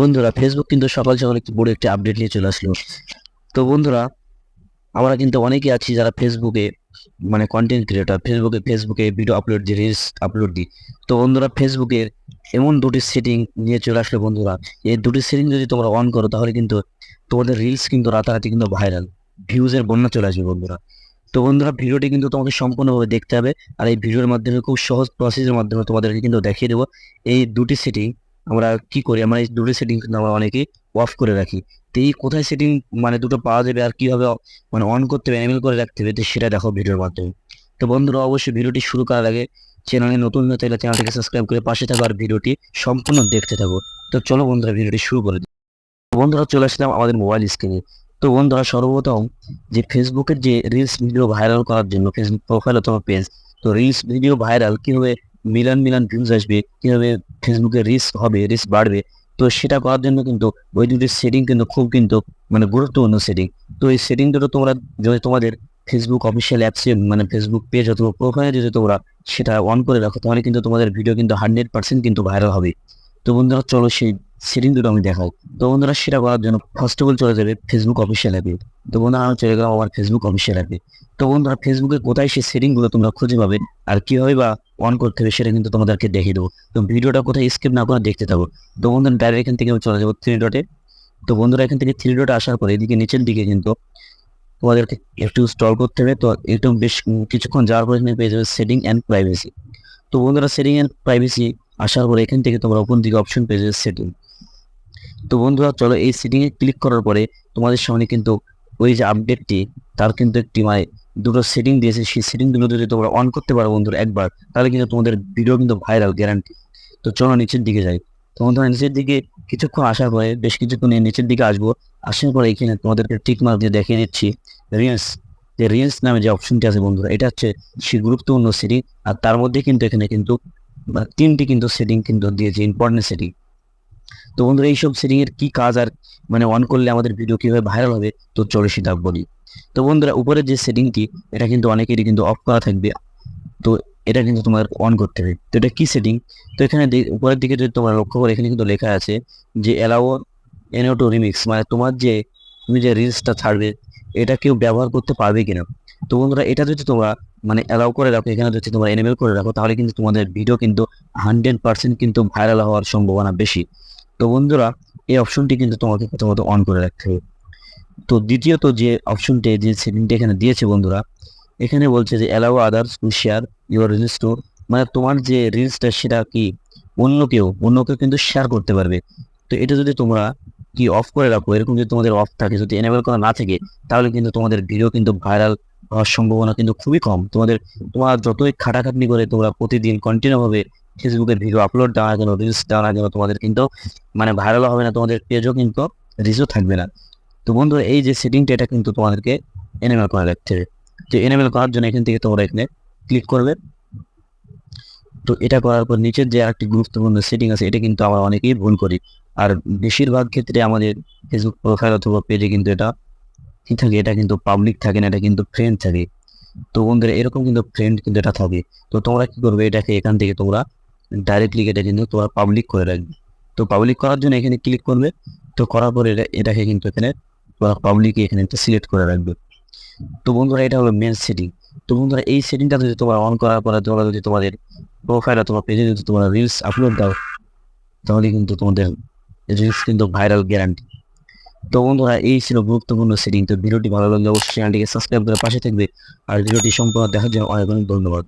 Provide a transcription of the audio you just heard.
বন্ধুরা ফেসবুক কিন্তু সকাল সকাল একটি বড় একটি আপডেট নিয়ে চলে আসলো। তো বন্ধুরা আমরা কিন্তু অনেকেই আছি যারা ফেসবুকে মানে কন্টেন্ট ক্রিয়েটর, ফেসবুকে ভিডিও আপলোড দিই, রিলস আপলোড দিই। তো বন্ধুরা ফেসবুকের এমন দুটি সেটিং নিয়ে চলে আসলো বন্ধুরা। এই দুটি সেটিং যদি তোমরা অন করো তাহলে কিন্তু তোমাদের রিলস কিন্তু রাতারাতি কিন্তু ভাইরাল, ভিউজের বন্যা চলে আসবে বন্ধুরা। তো বন্ধুরা ভিডিওটি কিন্তু তোমাকে সম্পূর্ণভাবে দেখতে হবে। আর এই ভিডিওর মাধ্যমে খুব সহজ প্রসেসের মাধ্যমে তোমাদেরকে কিন্তু দেখিয়ে দেবো এই দুটি সেটিং আমরা কি করি। আমরা এই দুটি সেটিং কিন্তু আমরা অনেকেই অফ করে রাখি। তো এই কোথায় সেটিং মানে দুটো পাওয়া যাবে আর কিভাবে মানে অন করতে হবে, এনেবল করে রাখতে হবে, তো সেটা দেখো ভিডিওর মাধ্যমে। তো বন্ধুরা অবশ্যই ভিডিওটি শুরু করার আগে চ্যানেলে নতুন হয়ে থাকলে চ্যানেলটিকে সাবস্ক্রাইব করে পাশে থাকো আর ভিডিওটি সম্পূর্ণ দেখতে থাকো। তো চলো বন্ধুরা ভিডিওটি শুরু করে দিই। বন্ধুরা চলে আসলাম আমাদের মোবাইল স্ক্রিনে। তো বন্ধুরা সর্বপ্রথম যে ফেসবুকের যে রিলস ভিডিও ভাইরাল করার জন্য ফেসবুক প্রোফাইল অথবা পেজ, তো রিলস ভিডিও ভাইরাল কিভাবে মিলিয়ন মিলিয়ন ভিউজ আসবে, কিভাবে ফেসবুকে রিচ হবে, রিচ বাড়বে, তো সেটা করার জন্য কিন্তু ওই দুটি সেটিং কিন্তু খুব কিন্তু মানে গুরুত্বপূর্ণ সেটিং। তো এই সেটিং দুটো তোমরা যদি তোমাদের ফেসবুক অফিসিয়াল অ্যাপসে মানে ফেসবুক পেজ অথবা প্রোফাইলে যদি তোমরা সেটা অন করে রাখো তাহলে কিন্তু তোমাদের ভিডিও কিন্তু 100% কিন্তু ভাইরাল হবে। তো বন্ধুরা চলো সেই সেটিং দুটো আমি দেখাই। তো বন্ধুরা সেটা করার জন্য ফার্স্ট অফ অল চলে যাবে ফেসবুক অফিসিয়াল অ্যাপে। তো বন্ধুরা আমি চলে গেলাম আমার ফেসবুক অফিসিয়াল অ্যাপে। তো বন্ধুরা ফেসবুকে কোথায় সেই সেটিংগুলো তোমরা খুঁজে পাবে আর কিভাবে বা অন করতে হবে সেটা কিন্তু তোমাদেরকে দেখিয়ে দেবো। তো ভিডিওটা কোথায় স্কিপ না করে দেখতে থাকো। তো বন্ধুরা ডাইরেক্ট এখান থেকে আমি চলে যাবো থ্রি ডটে। তো বন্ধুরা এখান থেকে থ্রি ডটে আসার পরে এদিকে নিচের দিকে কিন্তু তোমাদেরকে একটু স্ক্রল করতে হবে। তো একটু বেশ কিছুক্ষণ যাওয়ার পরে এখানে পেয়ে যাবে সেটিং অ্যান্ড প্রাইভেসি। তো বন্ধুরা সেটিং অ্যান্ড প্রাইভেসি আসার পরে এখান থেকে তোমরা উপর দিকে অপশন পেয়ে যাবে সেটিং। তো বন্ধুরা চলো এই সেটিং এ ক্লিক করার পরে তোমাদের সামনে কিন্তু ওই যে আপডেটটি তার কিন্তু একটি মানে দুটো সেটিং দিয়েছে, সেই সেটিং গুলো যদি তোমরা অন করতে পারো বন্ধুরা একবার, তাহলে কিন্তু তোমাদের ভিডিও কিন্তু ভাইরাল গ্যারান্টি। তো চলো নিচের দিকে যাই। তো বন্ধুরা নিচের দিকে কিছুক্ষণ আসার পরে বেশ কিছুক্ষণ নিচের দিকে আসবো। আসার পরে এখানে তোমাদেরকে টিক মার্ক দিয়ে দেখিয়ে দিচ্ছি রিলস, যে রিলস নামে যে অপশনটি আছে বন্ধুরা, এটা হচ্ছে সেই গুরুত্বপূর্ণ সেটিং। আর তার মধ্যে কিন্তু এখানে কিন্তু তিনটি কিন্তু সেটিং কিন্তু দিয়েছে, ইম্পর্টেন্ট সেটিং। তো বন্ধুরা এইসব সেটিং এর কি কাজ আর মানে অন করলে আমাদের ভিডিও কিভাবে ভাইরাল হবে, তো চলো সেটা বলি। তো বন্ধুরা উপরের যে সেটিংটি এটা কিন্তু অনেকেরই কিন্তু অফ করা থাকবে। তো এটা কিন্তু তোমার অন করতে হবে। তো এটা কি সেটিং? তো এখানে উপরের দিকে যদি তোমরা লক্ষ্য করো এখানে কিন্তু লেখা আছে যে অ্যালাউ এনও টু রিমিক্স, মানে তোমার যে তুমি যে রিলসটা ছাড়বে এটা কেউ ব্যবহার করতে পারবে কিনা। তো বন্ধুরা এটা যদি তোমরা মানে অ্যালাউ করে রাখো, এখানে যদি তোমরা এনেবল করে রাখো, তাহলে কিন্তু তোমাদের ভিডিও কিন্তু 100% কিন্তু ভাইরাল হওয়ার সম্ভাবনা বেশি। তো বন্ধুরা এই অপশনটি কিন্তু তোমাকে প্রথমত অন করে রাখতে হবে। তো দ্বিতীয়ত যে অপশনটি যে সেটিংটা এখানে দিয়েছে বন্ধুরা, এখানে বলছে যে allow others to share your reels two, মানে তোমার যে রিলসটা সেটা কি অন্য কেউ কিন্তু শেয়ার করতে পারবে। তো এটা যদি তোমরা কি অফ করে রাখো, এরকম যদি তোমাদের অফ থাকে, যদি এনেবল করা না থাকে, তাহলে কিন্তু তোমাদের ভিডিও কিন্তু ভাইরাল হওয়ার সম্ভাবনা কিন্তু খুবই কম। তোমার যতই খাটাখাটনি করে তোমরা প্রতিদিন কন্টিনিউ ভাবে ফেসবুকে ভিডিও আপলোড দেওয়া না কেন, রিলস দেওয়া না কেন, তোমাদের কিন্তু মানে ভাইরাল হবে না, তোমাদের পেজও কিন্তু রিচও থাকবে না। তো বন্ধুরা এই যে সেটিংটা এটা কিন্তু তোমাদেরকে এনেবল করা রাখতে হবে। তো এনেবল করার জন্য এখান থেকে তোমরা এখানে ক্লিক করবে। তো এটা করার পর নিচের যে আরেকটি গুরুত্বপূর্ণ সেটিং আছে, এটা কিন্তু আমরা অনেকেই ভুল করি। আর বেশিরভাগ ক্ষেত্রে আমাদের ফেসবুক প্রোফাইল অথবা পেজে কিন্তু এটা কি থাকে, এটা কিন্তু পাবলিক থাকে না, এটা কিন্তু ফ্রেন্ড থাকে। তো বন্ধুরা এরকম কিন্তু ফ্রেন্ড কিন্তু এটা থাকে। তো তোমরা কি করবে, এটাকে এখান থেকে তোমরা ডাইরেক্টলি এটা কিন্তু তোমরা পাবলিক করে রাখবে। তো পাবলিক করার জন্য এখানে ক্লিক করবে। তো করার পরে এটাকে কিন্তু এখানে তোমরা পাবলিক এখানে একটা সিলেক্ট করে রাখবে। তো বন্ধুরা এটা হলো মেন সেটিং। তো বন্ধুরা এই সেটিংটা যদি তোমরা অন করার পরে তোমরা যদি তোমাদের প্রোফাইল অথবা পেজে যদি তোমরা রিলস আপলোড দাও, তাহলে কিন্তু তোমাদের রিলস কিন্তু ভাইরাল গ্যারান্টি। তো বন্ধুরা এই ছিল গুরুত্বপূর্ণ সেটিং। তো ভিডিওটি ভালো লাগলে অবশ্যই চ্যানেলটিকে সাবস্ক্রাইব করে পাশে থাকবে। আর ভিডিওটি সম্পূর্ণ দেখার জন্য অনেক অনেক ধন্যবাদ।